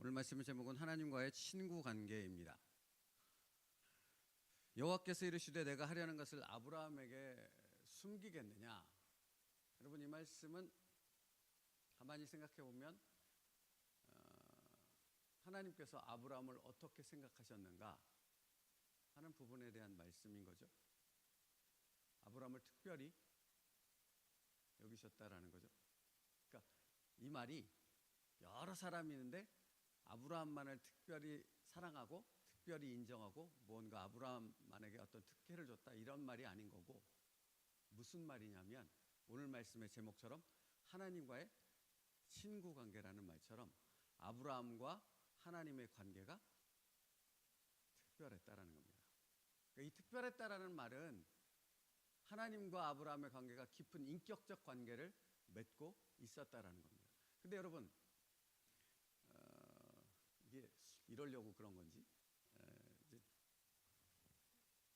오늘 말씀의 제목은 하나님과의 친구 관계입니다. 여호와께서 이르시되 내가 하려는 것을 아브라함에게 숨기겠느냐? 여러분, 이 말씀은 가만히 생각해 보면 하나님께서 아브라함을 어떻게 생각하셨는가 하는 부분에 대한 말씀인 거죠. 아브라함을 특별히 여기셨다라는 거죠. 그러니까 이 말이 여러 사람이 있는데 아브라함만을 특별히 사랑하고 특별히 인정하고 무언가 아브라함만에게 어떤 특혜를 줬다, 이런 말이 아닌 거고, 무슨 말이냐면 오늘 말씀의 제목처럼 하나님과의 친구 관계라는 말처럼 아브라함과 하나님의 관계가 특별했다라는 겁니다. 그러니까 이 특별했다라는 말은 하나님과 아브라함의 관계가 깊은 인격적 관계를 맺고 있었다라는 겁니다. 근데 여러분, 이게 이러려고 그런 건지,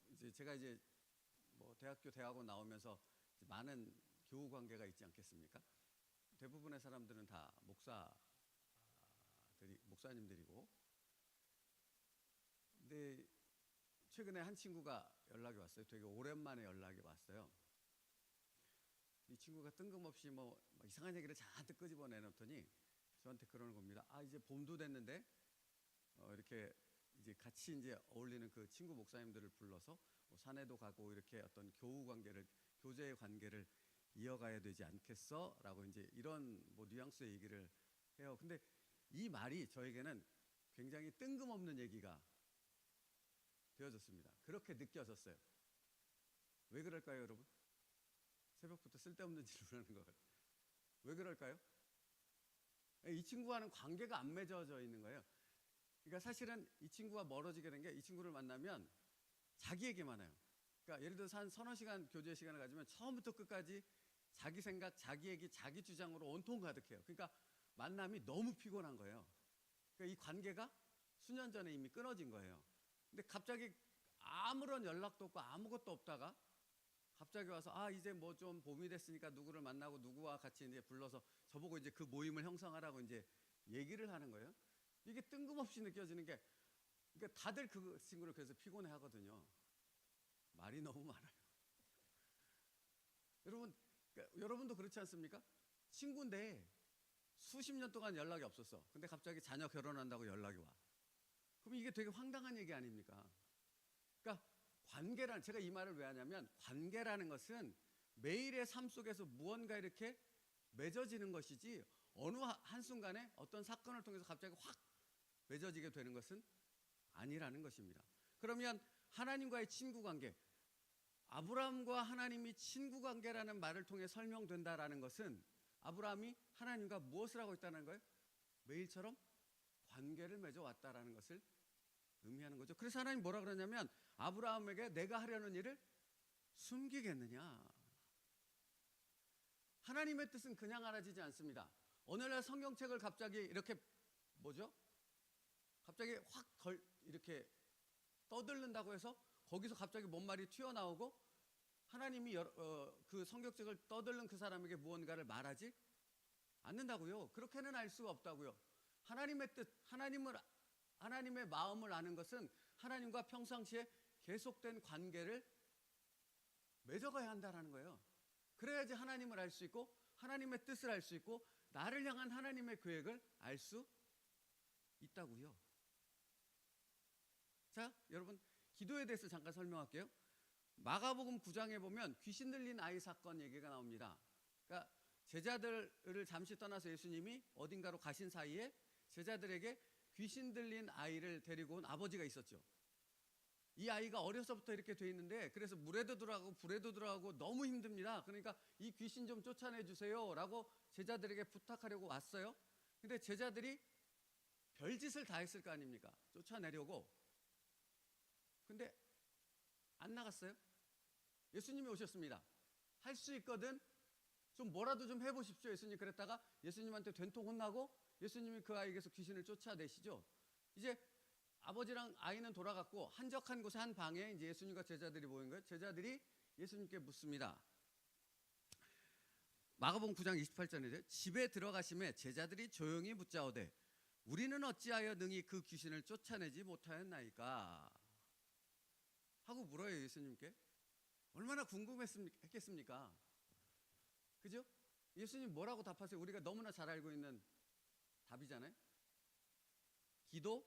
이제 제가 뭐 대학원 나오면서 많은 교우 관계가 있지 않겠습니까? 대부분의 사람들은 다 목사님들이고, 근데 최근에 한 친구가 연락이 왔어요. 되게 오랜만에 연락이 왔어요. 이 친구가 뜬금없이 뭐 이상한 얘기를 잔뜩 끄집어내놓더니 저한테 그러는 겁니다. 이제 봄도 됐는데 이렇게 이제 같이 어울리는 그 친구 목사님들을 불러서 뭐 산에도 가고 이렇게 어떤 교제의 관계를 이어가야 되지 않겠어? 라고 이런 뭐 뉘앙스의 얘기를 해요. 근데 이 말이 저에게는 굉장히 뜬금없는 얘기가 되어졌습니다. 그렇게 느껴졌어요. 왜 그럴까요, 여러분? 새벽부터 쓸데없는 질문하는 거 같아요. 왜 그럴까요? 이 친구와는 관계가 안 맺어져 있는 거예요. 그러니까 사실은 이 친구가 멀어지게 된 게, 이 친구를 만나면 자기 얘기만 해요. 그러니까 예를 들어서 한 서너 시간 교제 시간을 가지면 처음부터 끝까지 자기 생각, 자기 얘기, 자기 주장으로 온통 가득해요. 그러니까 만남이 너무 피곤한 거예요. 그러니까 이 관계가 수년 전에 이미 끊어진 거예요. 근데 갑자기 아무런 연락도 없고 아무것도 없다가 갑자기 와서 이제 뭐 좀 봄이 됐으니까 누구를 만나고 누구와 같이 불러서 저보고 그 모임을 형성하라고 얘기를 하는 거예요. 이게 뜬금없이 느껴지는 게, 그러니까 다들 그 친구를 그래서 피곤해 하거든요. 말이 너무 많아요. 여러분, 그러니까 여러분도 그렇지 않습니까? 친구인데 수십 년 동안 연락이 없었어. 근데 갑자기 자녀 결혼한다고 연락이 와. 그럼 이게 되게 황당한 얘기 아닙니까? 그러니까 제가 이 말을 왜 하냐면, 관계라는 것은 매일의 삶 속에서 무언가 이렇게 맺어지는 것이지 어느 한순간에 어떤 사건을 통해서 갑자기 확 맺어지게 되는 것은 아니라는 것입니다. 그러면 하나님과의 친구 관계, 아브라함과 하나님이 친구 관계라는 말을 통해 설명된다라는 것은 아브라함이 하나님과 무엇을 하고 있다는 거예요? 매일처럼 관계를 맺어왔다라는 것을 의미하는 거죠. 그래서 하나님 뭐라 그러냐면, 아브라함에게 내가 하려는 일을 숨기겠느냐. 하나님의 뜻은 그냥 알아지지 않습니다. 어느 날 성경책을 갑자기 이렇게 갑자기 이렇게 떠들른다고 해서 거기서 갑자기 뭔 말이 튀어나오고 하나님이 그 성경책을 떠들른 그 사람에게 무언가를 말하지 않는다고요. 그렇게는 알 수가 없다고요. 하나님의 뜻, 하나님의 마음을 아는 것은 하나님과 평상시에 계속된 관계를 맺어가야 한다는 거예요. 그래야지 하나님을 알 수 있고 하나님의 뜻을 알 수 있고 나를 향한 하나님의 계획을 알 수 있다고요. 자, 여러분, 기도에 대해서 잠깐 설명할게요. 마가복음 9장에 보면 귀신 들린 아이 사건 얘기가 나옵니다. 그러니까 제자들을 잠시 떠나서 예수님이 어딘가로 가신 사이에 제자들에게 귀신 들린 아이를 데리고 온 아버지가 있었죠. 이 아이가 어려서부터 이렇게 돼 있는데, 그래서 물에도 들어가고 불에도 들어가고 너무 힘듭니다. 그러니까 이 귀신 좀 쫓아내 주세요 라고 제자들에게 부탁하려고 왔어요. 근데 제자들이 별짓을 다 했을 거 아닙니까? 쫓아내려고. 근데 안 나갔어요. 예수님이 오셨습니다. 할 수 있거든, 좀 뭐라도 좀 해보십시오. 예수님 그랬다가 예수님한테 된통 혼나고 예수님이 그 아이에게서 귀신을 쫓아내시죠. 이제 아버지랑 아이는 돌아갔고 한적한 곳에 한 방에 이제 예수님과 제자들이 모인 거예요. 제자들이 예수님께 묻습니다. 마가복음 9장 28절인데, 집에 들어가심에 제자들이 조용히 묻자오되 우리는 어찌하여 능히 그 귀신을 쫓아내지 못하였나이까 하고 물어요. 예수님께. 얼마나 궁금했겠습니까? 그죠? 예수님 뭐라고 답하세요? 우리가 너무나 잘 알고 있는 답이잖아요. 기도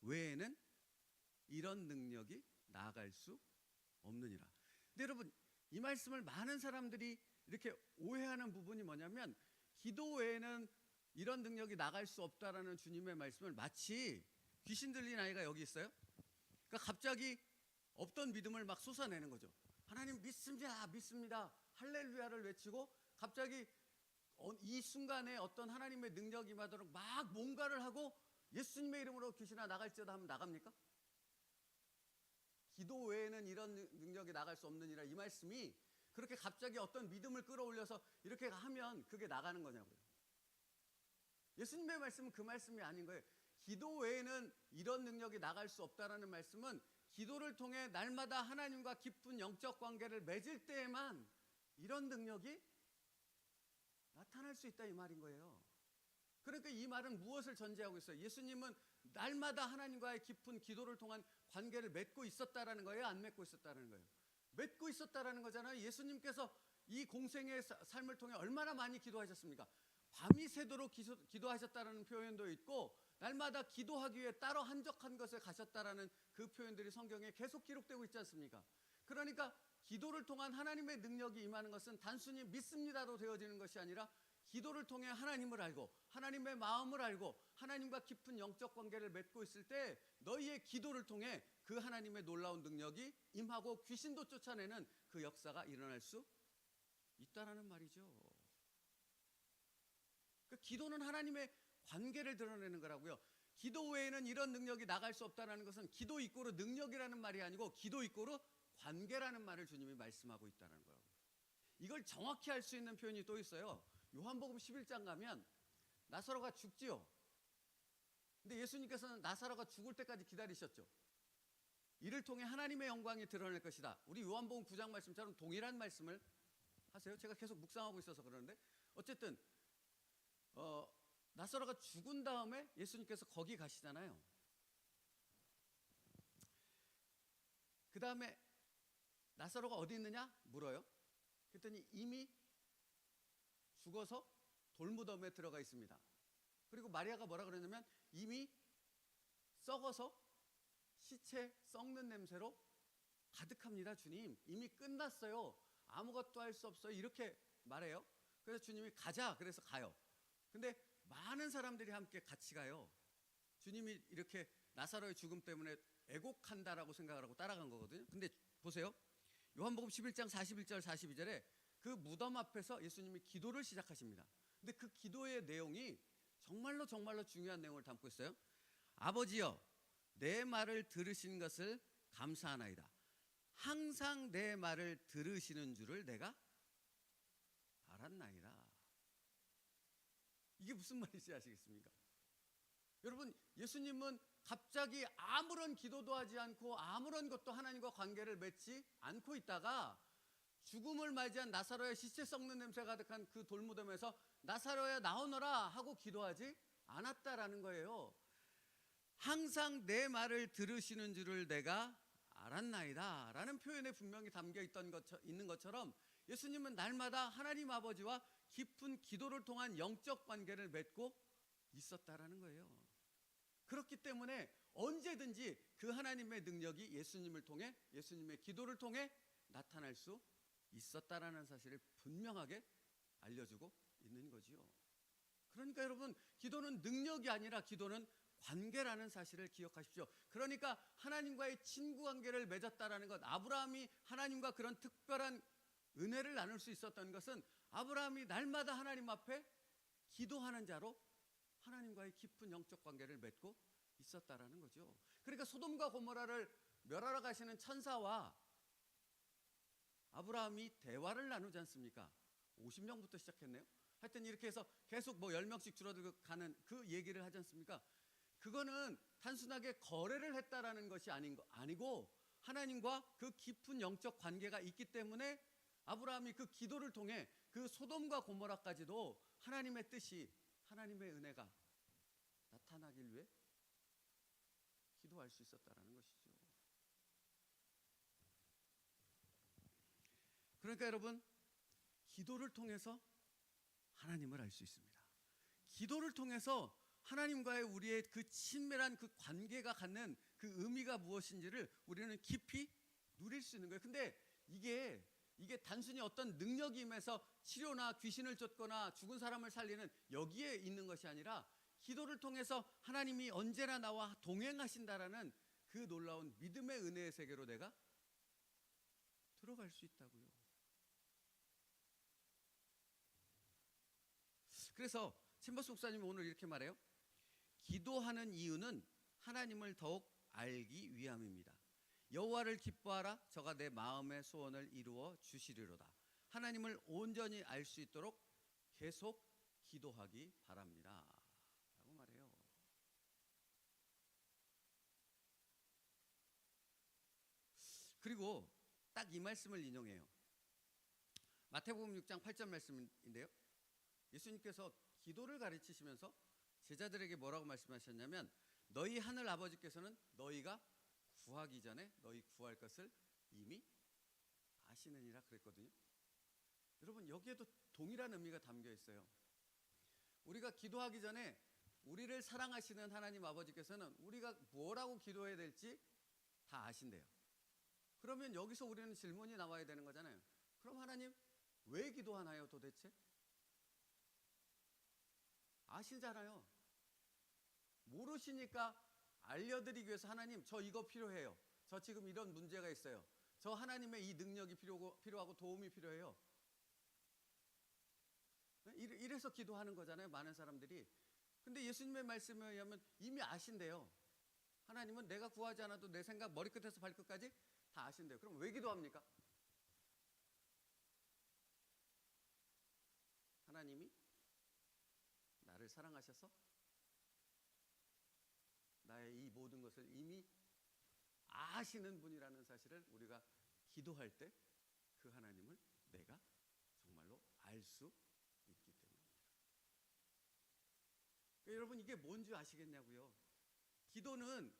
외에는 이런 능력이 나아갈 수 없느니라. 근데 여러분, 이 말씀을 많은 사람들이 이렇게 오해하는 부분이 뭐냐면, 기도 외에는 이런 능력이 나갈 수 없다라는 주님의 말씀을 마치 귀신 들린 아이가 여기 있어요. 그러니까 갑자기 없던 믿음을 막 쏟아내는 거죠. 하나님 믿습니다, 믿습니다, 할렐루야를 외치고 갑자기 이 순간에 어떤 하나님의 능력이 임하도록 막 뭔가를 하고 예수님의 이름으로 귀신아 나갈지어다 하면 나갑니까? 기도 외에는 이런 능력이 나갈 수 없느니라, 이 말씀이 그렇게 갑자기 어떤 믿음을 끌어올려서 이렇게 하면 그게 나가는 거냐고요. 예수님의 말씀은 그 말씀이 아닌 거예요. 기도 외에는 이런 능력이 나갈 수 없다라는 말씀은 기도를 통해 날마다 하나님과 깊은 영적 관계를 맺을 때에만 이런 능력이 나타날 수 있다, 이 말인 거예요. 그러니까 이 말은 무엇을 전제하고 있어요? 예수님은 날마다 하나님과의 깊은 기도를 통한 관계를 맺고 있었다라는 거예요? 안 맺고 있었다라는 거예요? 맺고 있었다라는 거잖아요. 예수님께서 이 공생의 삶을 통해 얼마나 많이 기도하셨습니까? 밤이 새도록 기도하셨다라는 표현도 있고, 날마다 기도하기 위해 따로 한적한 곳에 가셨다라는 그 표현들이 성경에 계속 기록되고 있지 않습니까? 그러니까 기도를 통한 하나님의 능력이 임하는 것은 단순히 믿습니다로 되어지는 것이 아니라, 기도를 통해 하나님을 알고 하나님의 마음을 알고 하나님과 깊은 영적 관계를 맺고 있을 때 너희의 기도를 통해 그 하나님의 놀라운 능력이 임하고 귀신도 쫓아내는 그 역사가 일어날 수 있다라는 말이죠. 그 기도는 하나님의 관계를 드러내는 거라고요. 기도 외에는 이런 능력이 나갈 수 없다는 것은 기도 이꼬르 능력이라는 말이 아니고 기도 이꼬르 관계라는 말을 주님이 말씀하고 있다는 거라고요. 이걸 정확히 할 수 있는 표현이 또 있어요. 요한복음 11장 가면 나사로가 죽지요. 근데 예수님께서는 나사로가 죽을 때까지 기다리셨죠. 이를 통해 하나님의 영광이 드러날 것이다. 우리 요한복음 9장 말씀처럼 동일한 말씀을 하세요. 제가 계속 묵상하고 있어서 그러는데, 어쨌든 나사로가 죽은 다음에 예수님께서 거기 가시잖아요. 그 다음에 나사로가 어디 있느냐 물어요. 그랬더니 이미 죽어서 돌무덤에 들어가 있습니다. 그리고 마리아가 뭐라 그러냐면, 이미 썩어서 시체 썩는 냄새로 가득합니다. 주님, 이미 끝났어요. 아무것도 할 수 없어요. 이렇게 말해요. 그래서 주님이 가자, 그래서 가요. 근데 많은 사람들이 함께 같이 가요. 주님이 이렇게 나사로의 죽음 때문에 애곡한다라고 생각을 하고 따라간 거거든요. 근데 보세요. 요한복음 11장 41절 42절에 그 무덤 앞에서 예수님이 기도를 시작하십니다. 근데 그 기도의 내용이 정말로 중요한 내용을 담고 있어요. 아버지여, 내 말을 들으신 것을 감사하나이다. 항상 내 말을 들으시는 줄을 내가 알았나이다. 이게 무슨 말인지 아시겠습니까? 여러분, 예수님은 갑자기 아무런 기도도 하지 않고 아무런 것도 하나님과 관계를 맺지 않고 있다가 죽음을 맞이한 나사로의 시체 썩는 냄새 가득한 그 돌무덤에서 나사로야 나오너라 하고 기도하지 않았다라는 거예요. 항상 내 말을 들으시는 줄을 내가 알았나이다 라는 표현에 분명히 담겨 있는 것처럼 예수님은 날마다 하나님 아버지와 깊은 기도를 통한 영적 관계를 맺고 있었다라는 거예요. 그렇기 때문에 언제든지 그 하나님의 능력이 예수님을 통해, 예수님의 기도를 통해 나타날 수 있었다라는 사실을 분명하게 알려주고 있는 거지요. 그러니까 여러분, 기도는 능력이 아니라 기도는 관계라는 사실을 기억하십시오. 그러니까 하나님과의 친구 관계를 맺었다라는 것, 아브라함이 하나님과 그런 특별한 은혜를 나눌 수 있었던 것은 아브라함이 날마다 하나님 앞에 기도하는 자로 하나님과의 깊은 영적 관계를 맺고 있었다라는 거죠. 그러니까 소돔과 고모라를 멸하러 가시는 천사와 아브라함이 대화를 나누지 않습니까? 50명부터 시작했네요. 하여튼 이렇게 해서 계속 10명씩 줄어들고 가는 그 얘기를 하지 않습니까? 그거는 단순하게 거래를 했다라는 것이 아니고 하나님과 그 깊은 영적 관계가 있기 때문에 아브라함이 그 기도를 통해 그 소돔과 고모라까지도 하나님의 뜻이, 하나님의 은혜가 나타나길 위해 기도할 수 있었다라는 것이죠. 그러니까 여러분, 기도를 통해서 하나님을 알 수 있습니다. 기도를 통해서 하나님과의 우리의 그 친밀한 그 관계가 갖는 그 의미가 무엇인지를 우리는 깊이 누릴 수 있는 거예요. 근데 이게 단순히 어떤 능력이 임해서 치료나 귀신을 쫓거나 죽은 사람을 살리는 여기에 있는 것이 아니라 기도를 통해서 하나님이 언제나 나와 동행하신다라는 그 놀라운 믿음의 은혜의 세계로 내가 들어갈 수 있다고요. 그래서 챔버스 목사님이 오늘 이렇게 말해요. 기도하는 이유는 하나님을 더욱 알기 위함입니다. 여호와를 기뻐하라. 저가 내 마음의 소원을 이루어 주시리로다. 하나님을 온전히 알 수 있도록 계속 기도하기 바랍니다. 라고 말해요. 그리고 딱 이 말씀을 인용해요. 마태복음 6장 8절 말씀인데요. 예수님께서 기도를 가르치시면서 제자들에게 뭐라고 말씀하셨냐면, 너희 하늘 아버지께서는 너희가 구하기 전에 너희 구할 것을 이미 아시느니라 그랬거든요. 여러분, 여기에도 동일한 의미가 담겨 있어요. 우리가 기도하기 전에 우리를 사랑하시는 하나님 아버지께서는 우리가 뭐라고 기도해야 될지 다 아신대요. 그러면 여기서 우리는 질문이 나와야 되는 거잖아요. 그럼 하나님 왜 기도하나요 도대체? 아시잖아요. 모르시니까 알려드리기 위해서 하나님 저 이거 필요해요. 저 지금 이런 문제가 있어요. 저 하나님의 이 능력이 필요하고 도움이 필요해요. 이래서 기도하는 거잖아요. 많은 사람들이. 근데 예수님의 말씀에 의하면 이미 아신대요. 하나님은 내가 구하지 않아도 내 생각 머리끝에서 발끝까지 다 아신대요. 그럼 왜 기도합니까? 하나님이 나를 사랑하셔서 나의 이 모든 것을 이미 아시는 분이라는 사실을 우리가 기도할 때 그 하나님을 내가 정말로 알 수 있기 때문입니다. 그러니까 여러분, 이게 뭔지 아시겠냐고요. 기도는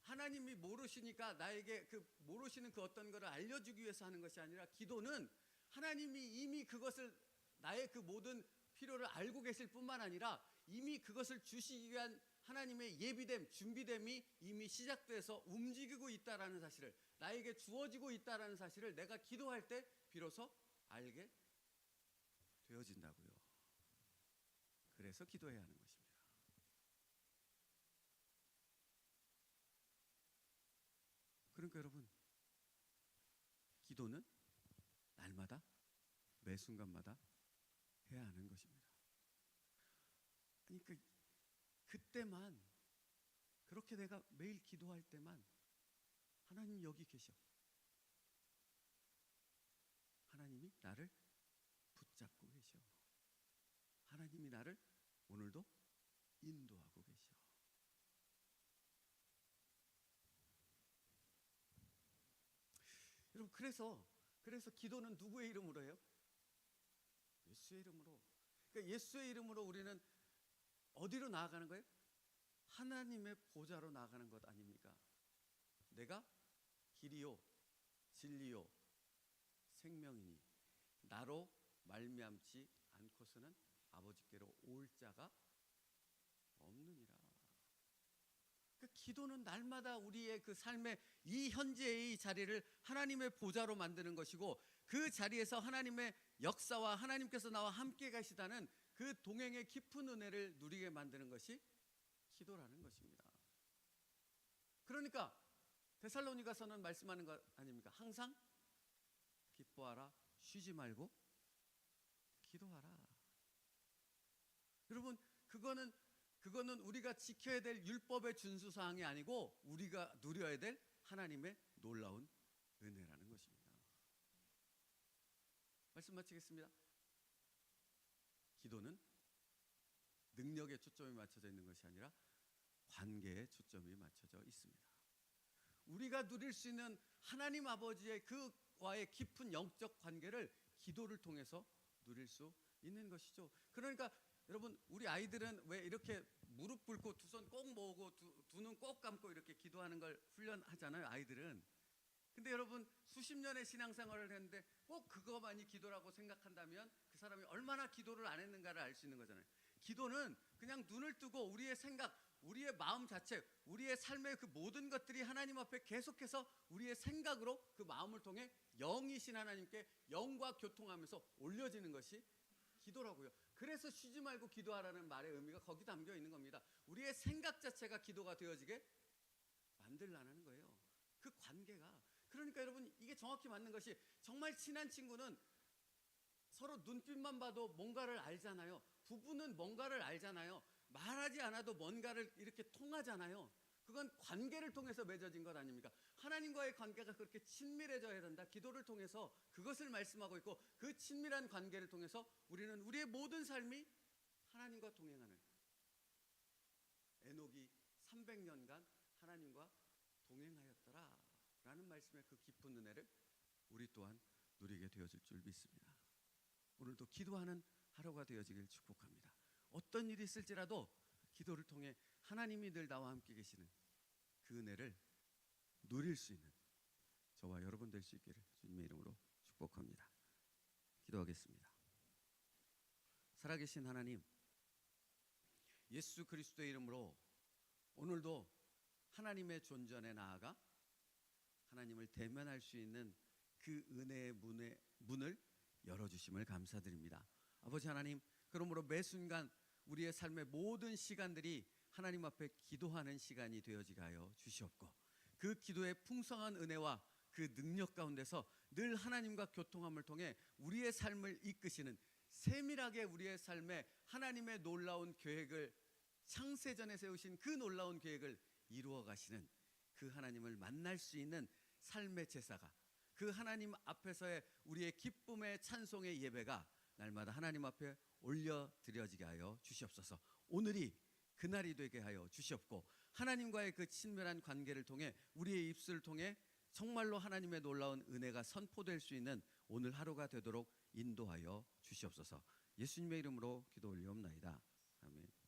하나님이 모르시니까 나에게 그 모르시는 그 어떤 것을 알려주기 위해서 하는 것이 아니라, 기도는 하나님이 이미 그것을 나의 그 모든 필요를 알고 계실 뿐만 아니라 이미 그것을 주시기 위한 하나님의 예비됨, 준비됨이 이미 시작돼서 움직이고 있다라는 사실을, 나에게 주어지고 있다라는 사실을 내가 기도할 때 비로소 알게 되어진다고요. 그래서 기도해야 하는 것입니다. 그러니까 여러분, 기도는 날마다 매 순간마다 해야 하는 것입니다. 그러니까 그때만, 그렇게 내가 매일 기도할 때만 하나님 여기 계셔. 하나님이 나를 붙잡고 계셔. 하나님이 나를 오늘도 인도하고 계셔. 여러분, 그래서 기도는 누구의 이름으로 해요? 예수의 이름으로. 그러니까 예수의 이름으로 우리는 어디로 나아가는 거예요? 하나님의 보좌로 나아가는 것 아닙니까? 내가 길이요 진리요 생명이니 나로 말미암지 않고서는 아버지께로 올 자가 없느니라. 그 기도는 날마다 우리의 그 삶의 이 현재의 자리를 하나님의 보좌로 만드는 것이고, 그 자리에서 하나님의 역사와 하나님께서 나와 함께 가시다는 그 동행의 깊은 은혜를 누리게 만드는 것이 기도라는 것입니다. 그러니까 데살로니가서는 말씀하는 것 아닙니까? 항상 기뻐하라, 쉬지 말고 기도하라. 여러분, 그거는 우리가 지켜야 될 율법의 준수 사항이 아니고 우리가 누려야 될 하나님의 놀라운 은혜라는 것입니다. 말씀 마치겠습니다. 기도는 능력에 초점이 맞춰져 있는 것이 아니라 관계에 초점이 맞춰져 있습니다. 우리가 누릴 수 있는 하나님 아버지의 그와의 깊은 영적 관계를 기도를 통해서 누릴 수 있는 것이죠. 그러니까 여러분, 우리 아이들은 왜 이렇게 무릎 꿇고 두 손 꼭 모으고 두 눈 꼭 감고 이렇게 기도하는 걸 훈련하잖아요, 아이들은. 근데 여러분 수십 년의 신앙생활을 했는데 꼭 그거만이 기도라고 생각한다면 그 사람이 얼마나 기도를 안 했는가를 알 수 있는 거잖아요. 기도는 그냥 눈을 뜨고 우리의 생각, 우리의 마음 자체, 우리의 삶의 그 모든 것들이 하나님 앞에 계속해서 우리의 생각으로 그 마음을 통해 영이신 하나님께 영과 교통하면서 올려지는 것이 기도라고요. 그래서 쉬지 말고 기도하라는 말의 의미가 거기 담겨 있는 겁니다. 우리의 생각 자체가 기도가 되어지게 만들라는 거예요. 그 관계가. 그러니까 여러분 이게 정확히 맞는 것이 정말 친한 친구는 서로 눈빛만 봐도 뭔가를 알잖아요. 부부는 뭔가를 알잖아요. 말하지 않아도 뭔가를 이렇게 통하잖아요. 그건 관계를 통해서 맺어진 것 아닙니까? 하나님과의 관계가 그렇게 친밀해져야 된다. 기도를 통해서 그것을 말씀하고 있고 그 친밀한 관계를 통해서 우리는 우리의 모든 삶이 하나님과 동행하는 에녹이 300년간 하나님과 동행하였더라 라는 말씀의 그 깊은 은혜를 우리 또한 누리게 되어질 줄 믿습니다. 오늘도 기도하는 하루가 되어지길 축복합니다. 어떤 일이 있을지라도 기도를 통해 하나님이 늘 나와 함께 계시는 그 은혜를 누릴 수 있는 저와 여러분 될 수 있기를 주님의 이름으로 축복합니다. 기도하겠습니다. 살아계신 하나님, 예수 그리스도의 이름으로 오늘도 하나님의 존전에 나아가 하나님을 대면할 수 있는 그 은혜의 문을 열어주심을 감사드립니다. 아버지 하나님, 그러므로 매 순간 우리의 삶의 모든 시간들이 하나님 앞에 기도하는 시간이 되어지게 하여 주시옵고 그 기도의 풍성한 은혜와 그 능력 가운데서 늘 하나님과 교통함을 통해 우리의 삶을 이끄시는 세밀하게 우리의 삶에 하나님의 놀라운 계획을 창세전에 세우신 그 놀라운 계획을 이루어 가시는 그 하나님을 만날 수 있는 삶의 제사가 그 하나님 앞에서의 우리의 기쁨의 찬송의 예배가 날마다 하나님 앞에 올려드려지게 하여 주시옵소서. 오늘이 그날이 되게 하여 주시옵고 하나님과의 그 친밀한 관계를 통해 우리의 입술을 통해 정말로 하나님의 놀라운 은혜가 선포될 수 있는 오늘 하루가 되도록 인도하여 주시옵소서. 예수님의 이름으로 기도 올리옵나이다. 아멘.